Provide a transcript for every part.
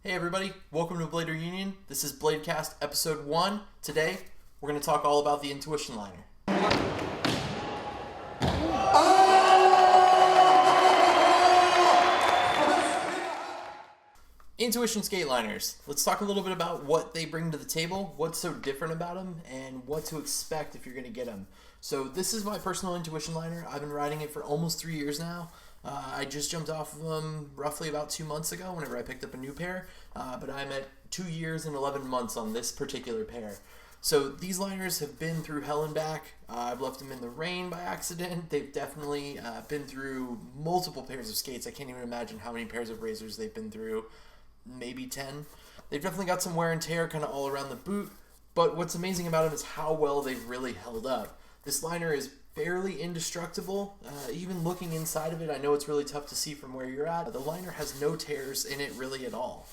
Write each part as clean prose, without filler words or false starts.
Hey everybody, welcome to Blade Reunion. This is Bladecast episode 1. Today, we're going to talk all about the Intuition Liner. Intuition skate liners. Let's talk a little bit about what they bring to the table, what's so different about them, and what to expect if you're going to get them. So this is my personal Intuition liner. I've been riding it for almost 3 years now. I just jumped off of them roughly about 2 months ago whenever I picked up a new pair, but I'm at 2 years and 11 months on this particular pair. So these liners have been through hell and back. I've left them in the rain by accident. They've definitely been through multiple pairs of skates. I can't even imagine how many pairs of razors they've been through. Maybe 10. They've definitely got some wear and tear kind of all around the boot, but what's amazing about them is how well they've really held up. This liner is fairly indestructible. Even looking inside of it, I know it's really tough to see from where you're at. The liner has no tears in it really at all.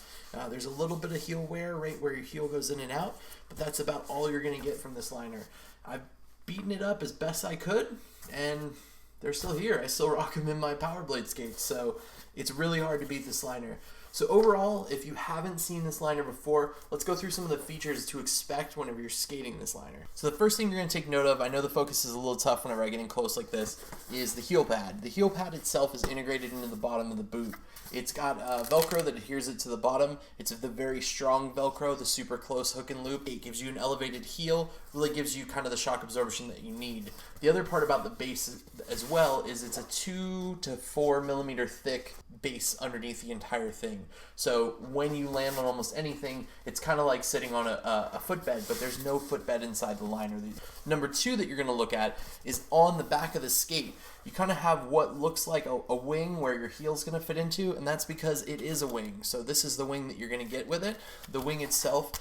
There's a little bit of heel wear right where your heel goes in and out, but that's about all you're going to get from this liner. I've beaten it up as best I could, and they're still here. I still rock them in my Power Blade skates, so it's really hard to beat this liner. So overall, if you haven't seen this liner before, let's go through some of the features to expect whenever you're skating this liner. So the first thing you're going to take note of, I know the focus is a little tough whenever I get in close like this, is the heel pad. The heel pad itself is integrated into the bottom of the boot. It's got Velcro that adheres it to the bottom. It's the very strong Velcro, the super close hook and loop. It gives you an elevated heel, really gives you kind of the shock absorption that you need. The other part about the base as well is it's a 2 to 4 millimeter thick base underneath the entire thing. So when you land on almost anything, it's kind of like sitting on a footbed, but there's no footbed inside the liner. Number 2 that you're going to look at is on the back of the skate. You kind of have what looks like a wing where your heel's going to fit into, and that's because it is a wing. So this is the wing that you're going to get with it. The wing itself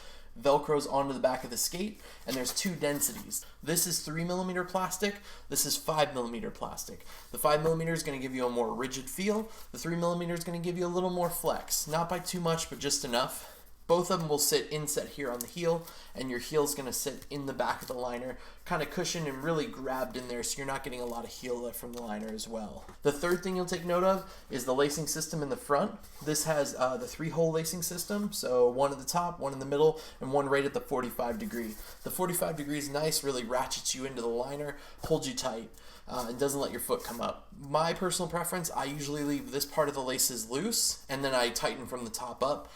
Velcros onto the back of the skate, and there's 2 densities. This is 3 millimeter plastic, this is 5 millimeter plastic. The 5 millimeter is going to give you a more rigid feel, the 3 millimeter is going to give you a little more flex. Not by too much, but just enough. Both of them will sit inset here on the heel, and your heel's going to sit in the back of the liner, kind of cushioned and really grabbed in there, so you're not getting a lot of heel lift from the liner as well. The third thing you'll take note of is the lacing system in the front. This has the 3-hole lacing system, so one at the top, one in the middle, and one right at the 45 degree. The 45 degree is nice, really ratchets you into the liner, holds you tight. And doesn't let your foot come up. My personal preference, I usually leave this part of the laces loose, and then I tighten from the top up.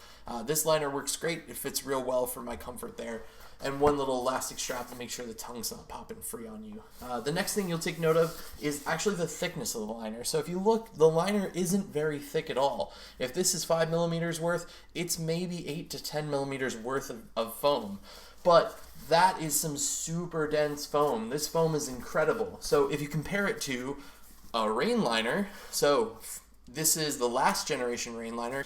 This liner works great. It fits real well for my comfort there. And one little elastic strap to make sure the tongue's not popping free on you. The next thing you'll take note of is actually the thickness of the liner. So if you look, the liner isn't very thick at all. If this is 5 millimeters worth, it's maybe 8 to 10 millimeters worth of foam. But that is some super dense foam. This foam is incredible. So if you compare it to a rain liner, so this is the last generation rain liner.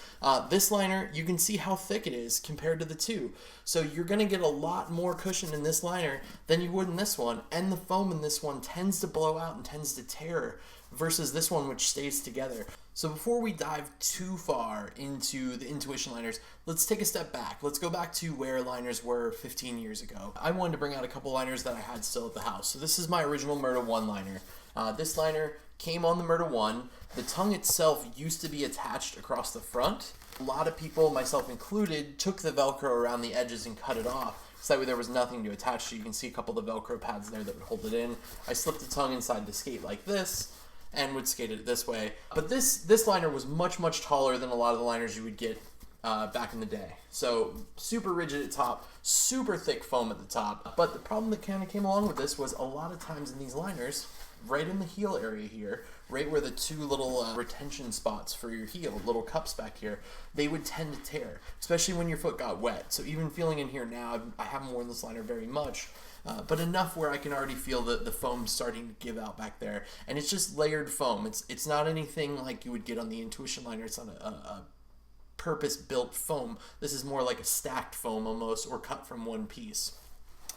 This liner, you can see how thick it is compared to the 2. So you're going to get a lot more cushion in this liner than you would in this one. And the foam in this one tends to blow out and tends to tear versus this one, which stays together. So before we dive too far into the Intuition liners, let's take a step back. Let's go back to where liners were 15 years ago. I wanted to bring out a couple liners that I had still at the house. So this is my original Murda 1 liner. This liner came on the Murda 1. The tongue itself used to be attached across the front. A lot of people, myself included, took the Velcro around the edges and cut it off, so that way there was nothing to attach to. You can see a couple of the Velcro pads there that would hold it in. I slipped the tongue inside the skate like this, and would skate it this way. But this liner was much, much taller than a lot of the liners you would get back in the day. So super rigid at top, super thick foam at the top. But the problem that kind of came along with this was a lot of times in these liners, right in the heel area here, right where the 2 little retention spots for your heel, little cups back here, they would tend to tear, especially when your foot got wet. So even feeling in here now, I haven't worn this liner very much, but enough where I can already feel the foam starting to give out back there. And it's just layered foam. It's not anything like you would get on the Intuition liner. It's not a purpose-built foam. This is more like a stacked foam almost, or cut from one piece.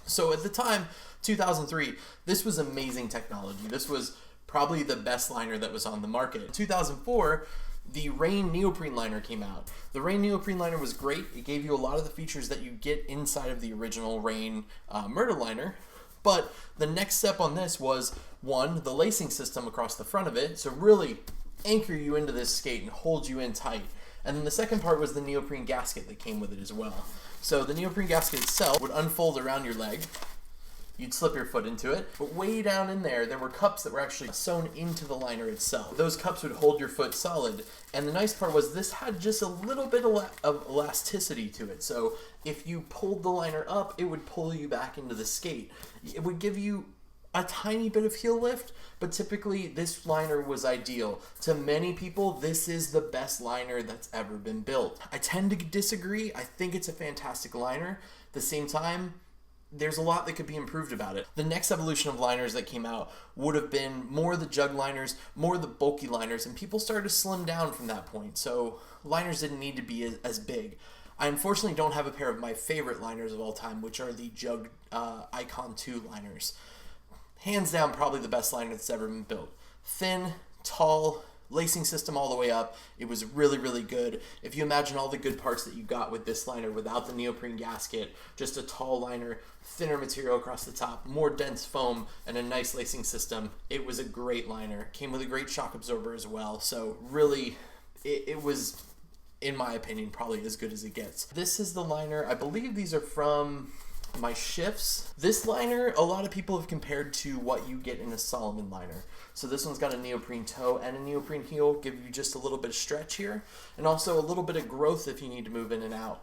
So at the time, 2003, this was amazing technology. This was probably the best liner that was on the market. In 2004, the Rain neoprene liner came out. The Rain neoprene liner was great. It gave you a lot of the features that you get inside of the original Rain Murda liner. But the next step on this was, 1, the lacing system across the front of it. So really anchor you into this skate and hold you in tight. And then the second part was the neoprene gasket that came with it as well. So the neoprene gasket itself would unfold around your leg. You'd slip your foot into it, but way down in there were cups that were actually sewn into the liner itself. Those cups would hold your foot solid, and the nice part was this had just a little bit of elasticity to it. So if you pulled the liner up, it would pull you back into the skate. It would give you a tiny bit of heel lift, but typically this liner was ideal. To many people, this is the best liner that's ever been built. I tend to disagree. I think it's a fantastic liner. At the same time, there's a lot that could be improved about it. The next evolution of liners that came out would have been more the jug liners, more the bulky liners, and people started to slim down from that point. So liners didn't need to be as big. I unfortunately don't have a pair of my favorite liners of all time, which are the Jug Icon 2 liners. Hands down, probably the best liner that's ever been built. Thin, tall, lacing system all the way up. It was really, really good. If you imagine all the good parts that you got with this liner without the neoprene gasket, just a tall liner, thinner material across the top, more dense foam, and a nice lacing system, it was a great liner. Came with a great shock absorber as well. So really, it was, in my opinion, probably as good as it gets. This is the liner. I believe these are from my shifts. This liner, a lot of people have compared to what you get in a Solomon liner. So this one's got a neoprene toe and a neoprene heel, give you just a little bit of stretch here, and also a little bit of growth if you need to move in and out.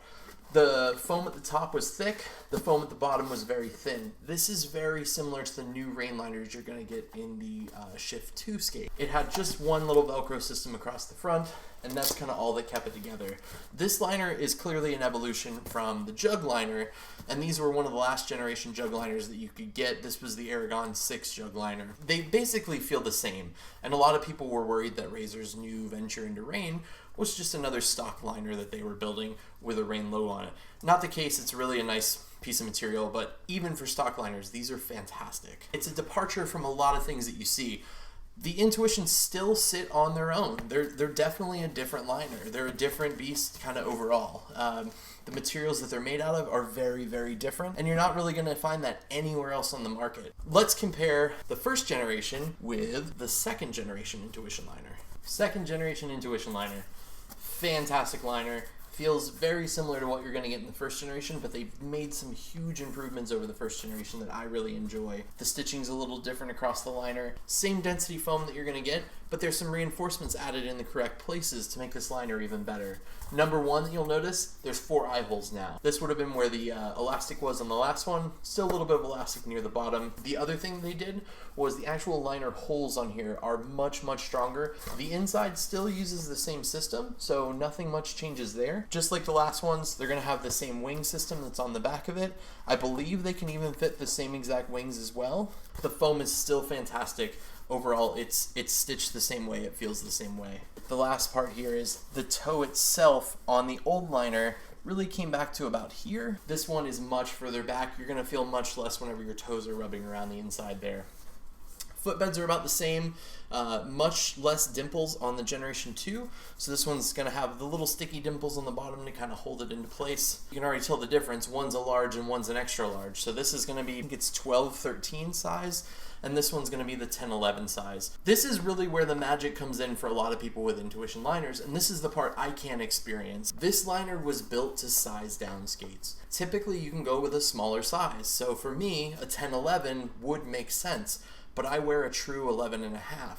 The foam at the top was thick, the foam at the bottom was very thin. This is very similar to the new rain liners you're going to get in the Shift 2 skate. It had just one little Velcro system across the front, and that's kind of all that kept it together. This liner is clearly an evolution from the jug liner, and these were one of the last generation jug liners that you could get. This was the Aragon 6 jug liner. They basically feel the same, and a lot of people were worried that Razor's new venture into rain was just another stock liner that they were building with a rain logo on it. Not the case. It's really a nice piece of material, but even for stock liners, these are fantastic. It's a departure from a lot of things that you see. The Intuitions still sit on their own. They're definitely a different liner. They're a different beast kind of overall. The materials that they're made out of are very, very different, and you're not really going to find that anywhere else on the market. Let's compare the first generation with the second generation Intuition liner. Second generation Intuition liner. Fantastic liner. Feels very similar to what you're going to get in the first generation, but they've made some huge improvements over the first generation that I really enjoy. The stitching's a little different across the liner. Same density foam that you're going to get, but there's some reinforcements added in the correct places to make this liner even better. Number one that you'll notice, there's 4 eye holes now. This would have been where the elastic was on the last one. Still a little bit of elastic near the bottom. The other thing they did was the actual liner holes on here are much, much stronger. The inside still uses the same system, so nothing much changes there. Just like the last ones, they're going to have the same wing system that's on the back of it. I believe they can even fit the same exact wings as well. The foam is still fantastic. Overall, it's stitched the same way, it feels the same way. The last part here is the toe itself on the old liner really came back to about here. This one is much further back. You're going to feel much less whenever your toes are rubbing around the inside there. Footbeds are about the same, much less dimples on the Generation 2. So this one's going to have the little sticky dimples on the bottom to kind of hold it into place. You can already tell the difference. One's a large and one's an extra large. So this is going to be, I think it's 12-13 size, and this one's going to be the 10-11 size. This is really where the magic comes in for a lot of people with Intuition liners, and this is the part I can't experience. This liner was built to size down skates. Typically you can go with a smaller size. So for me, a 10-11 would make sense. But I wear a true 11.5,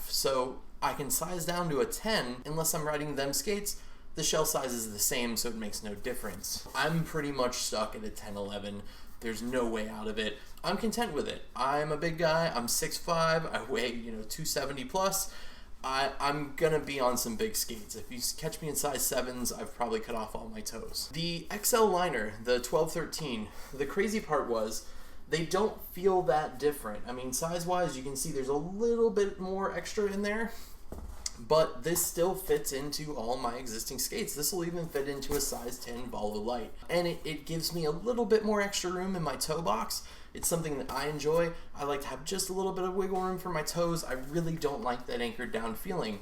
so I can size down to a 10 unless I'm riding them skates. The shell size is the same, so it makes no difference. I'm pretty much stuck at a 10-11. There's no way out of it. I'm content with it. I'm a big guy. I'm 6'5". I weigh 270 plus. I'm gonna be on some big skates. If you catch me in size 7s, I've probably cut off all my toes. The XL liner, the 12-13, the crazy part was they don't feel that different. I mean, size-wise, you can see there's a little bit more extra in there, but this still fits into all my existing skates. This will even fit into a size 10 Volo Light. And it gives me a little bit more extra room in my toe box. It's something that I enjoy. I like to have just a little bit of wiggle room for my toes. I really don't like that anchored down feeling.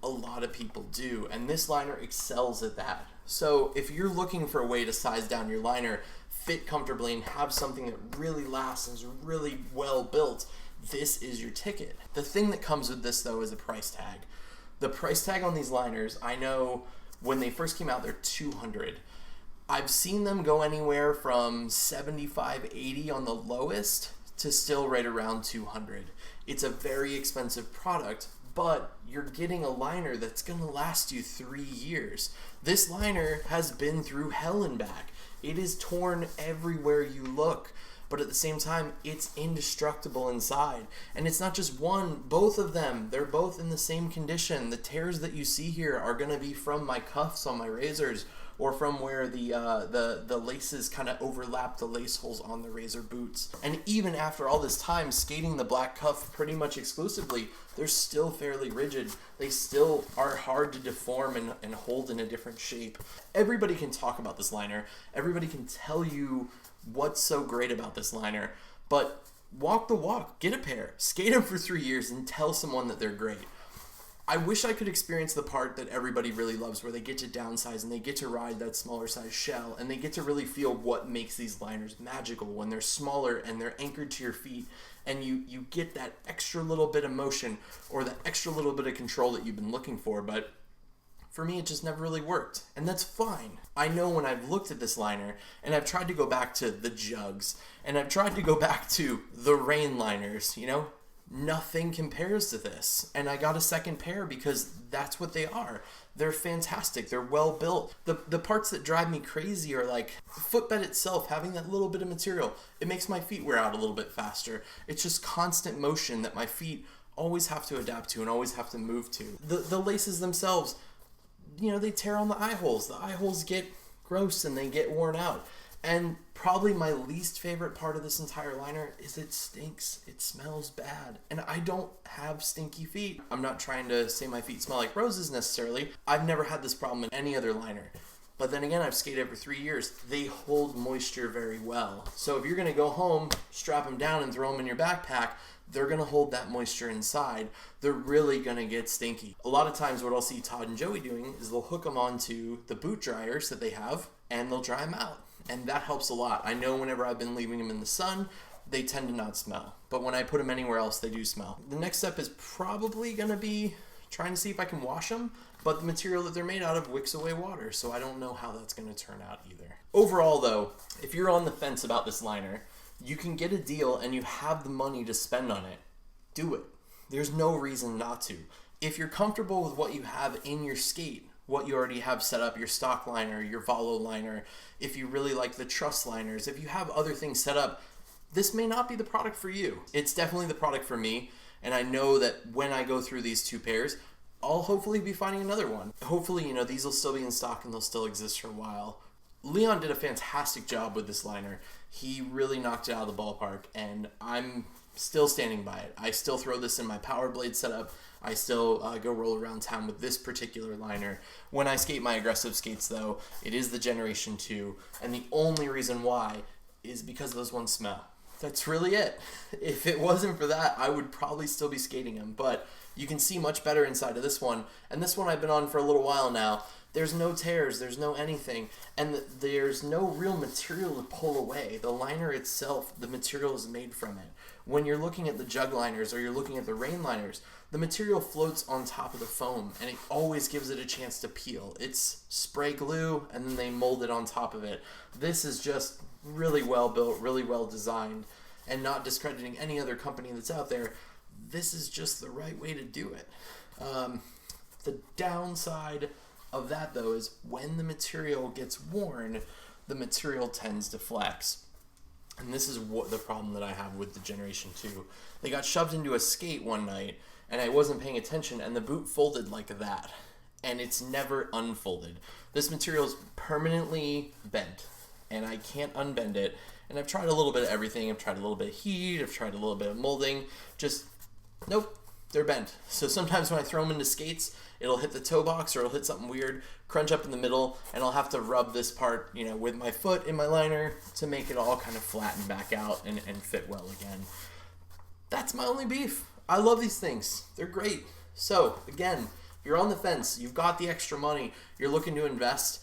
A lot of people do, and this liner excels at that. So if you're looking for a way to size down your liner, fit comfortably, and have something that really lasts and is really well built, this is your ticket. The thing that comes with this, though, is a price tag. The price tag on these liners, I know When they first came out, they're $200. I've seen them go anywhere from $75, $80 on the lowest to still right around $200. It's a very expensive product, but you're getting a liner that's going to last you 3 years. This liner has been through hell and back. It is torn everywhere you look, but at the same time, it's indestructible inside. And it's not just one, both of them. They're both in the same condition. The tears that you see here are going to be from my cuffs on my razors, or from where the laces kind of overlap the lace holes on the razor boots. And even after all this time skating the black cuff pretty much exclusively, they're still fairly rigid. They still are hard to deform and hold in a different shape. Everybody can talk about this liner. Everybody can tell you what's so great about this liner, but walk the walk, get a pair, skate them for 3 years, and tell someone that they're great. I wish I could experience the part that everybody really loves, where they get to downsize and they get to ride that smaller size shell, and they get to really feel what makes these liners magical when they're smaller and they're anchored to your feet, and you get that extra little bit of motion or that extra little bit of control that you've been looking for. But for me, it just never really worked, and that's fine. I know when I've looked at this liner, and I've tried to go back to the jugs, and I've tried to go back to the rain liners, nothing compares to this. And I got a second pair because that's what they are. They're fantastic. They're well built. The parts that drive me crazy are like the footbed itself, having that little bit of material. It makes my feet wear out a little bit faster. It's just constant motion that my feet always have to adapt to and always have to move to. The laces themselves, they tear on the eye holes. The eye holes get gross and they get worn out. And probably my least favorite part of this entire liner is it stinks. It smells bad. And I don't have stinky feet. I'm not trying to say my feet smell like roses necessarily. I've never had this problem in any other liner. But then again, I've skated for 3 years. They hold moisture very well. So if you're going to go home, strap them down and throw them in your backpack, they're going to hold that moisture inside. They're really going to get stinky. A lot of times what I'll see Todd and Joey doing is they'll hook them onto the boot dryers that they have and they'll dry them out. And that helps a lot. I know whenever I've been leaving them in the sun, they tend to not smell. But when I put them anywhere else, they do smell. The next step is probably going to be trying to see if I can wash them. But the material that they're made out of wicks away water, so I don't know how that's going to turn out either. Overall, though, if you're on the fence about this liner, you can get a deal and you have the money to spend on it. Do it. There's no reason not to. If you're comfortable with what you have in your skate, what you already have set up, your stock liner, your Volo liner, if you really like the truss liners, if you have other things set up, this may not be the product for you. It's definitely the product for me, and I know that when I go through these 2 pairs, I'll hopefully be finding another one. Hopefully, these will still be in stock and they'll still exist for a while. Leon did a fantastic job with this liner. He really knocked it out of the ballpark, and I'm still standing by it. I still throw this in my power blade setup. I still go roll around town with this particular liner. When I skate my aggressive skates, though, it is the Generation 2, and the only reason why is because those ones smell. That's really it. If it wasn't for that, I would probably still be skating them, but you can see much better inside of this one, and this one I've been on for a little while now. There's no tears, there's no anything, and there's no real material to pull away. The liner itself, the material is made from it. When you're looking at the jug liners or you're looking at the rain liners, the material floats on top of the foam, and it always gives it a chance to peel. It's spray glue, and then they mold it on top of it. This is just really well built, really well designed, and not discrediting any other company that's out there. This is just the right way to do it. The downside of that, though, is when the material gets worn, the material tends to flex. And this is what the problem that I have with the Generation 2. They got shoved into a skate one night, and I wasn't paying attention, and the boot folded like that. And it's never unfolded. This material's permanently bent, and I can't unbend it. And I've tried a little bit of everything. I've tried a little bit of heat. I've tried a little bit of molding. Just, nope, they're bent. So sometimes when I throw them into skates, it'll hit the toe box or it'll hit something weird, crunch up in the middle, and I'll have to rub this part, with my foot in my liner to make it all kind of flatten back out and fit well again. That's my only beef. I love these things. They're great. So, again, if you're on the fence, you've got the extra money, you're looking to invest,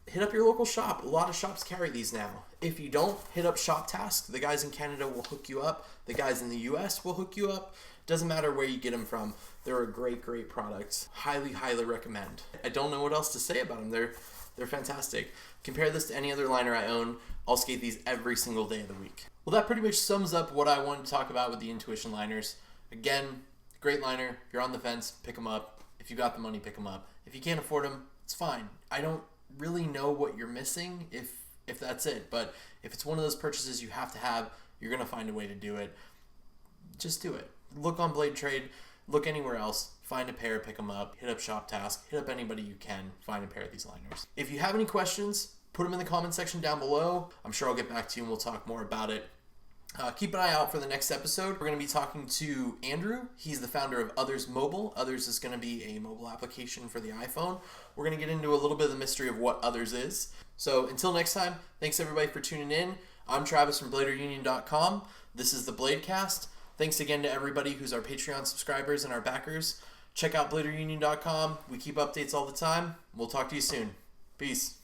hit up your local shop. A lot of shops carry these now. If you don't, hit up Shop Task. The guys in Canada will hook you up. The guys in the US will hook you up. Doesn't matter where you get them from. They're a great, great product. Highly, highly recommend. I don't know what else to say about them. They're fantastic. Compare this to any other liner I own. I'll skate these every single day of the week. Well, that pretty much sums up what I wanted to talk about with the Intuition liners. Again, great liner. If you're on the fence, pick them up. If you got the money, pick them up. If you can't afford them, it's fine. I don't really know what you're missing if that's it. But if it's one of those purchases you have to have, you're going to find a way to do it. Just do it. Look on Blade Trade. Look anywhere else. Find a pair, pick them up. Hit up Shop Task. Hit up anybody you can. Find a pair of these liners. If you have any questions, put them in the comment section down below. I'm sure I'll get back to you and we'll talk more about it. Keep an eye out for the next episode. We're going to be talking to Andrew. He's the founder of Others Mobile. Others is going to be a mobile application for the iPhone. We're going to get into a little bit of the mystery of what Others is. So until next time, thanks everybody for tuning in. I'm Travis from BladerUnion.com. This is the Bladecast. Thanks again to everybody who's our Patreon subscribers and our backers. Check out BladerUnion.com. We keep updates all the time. We'll talk to you soon. Peace.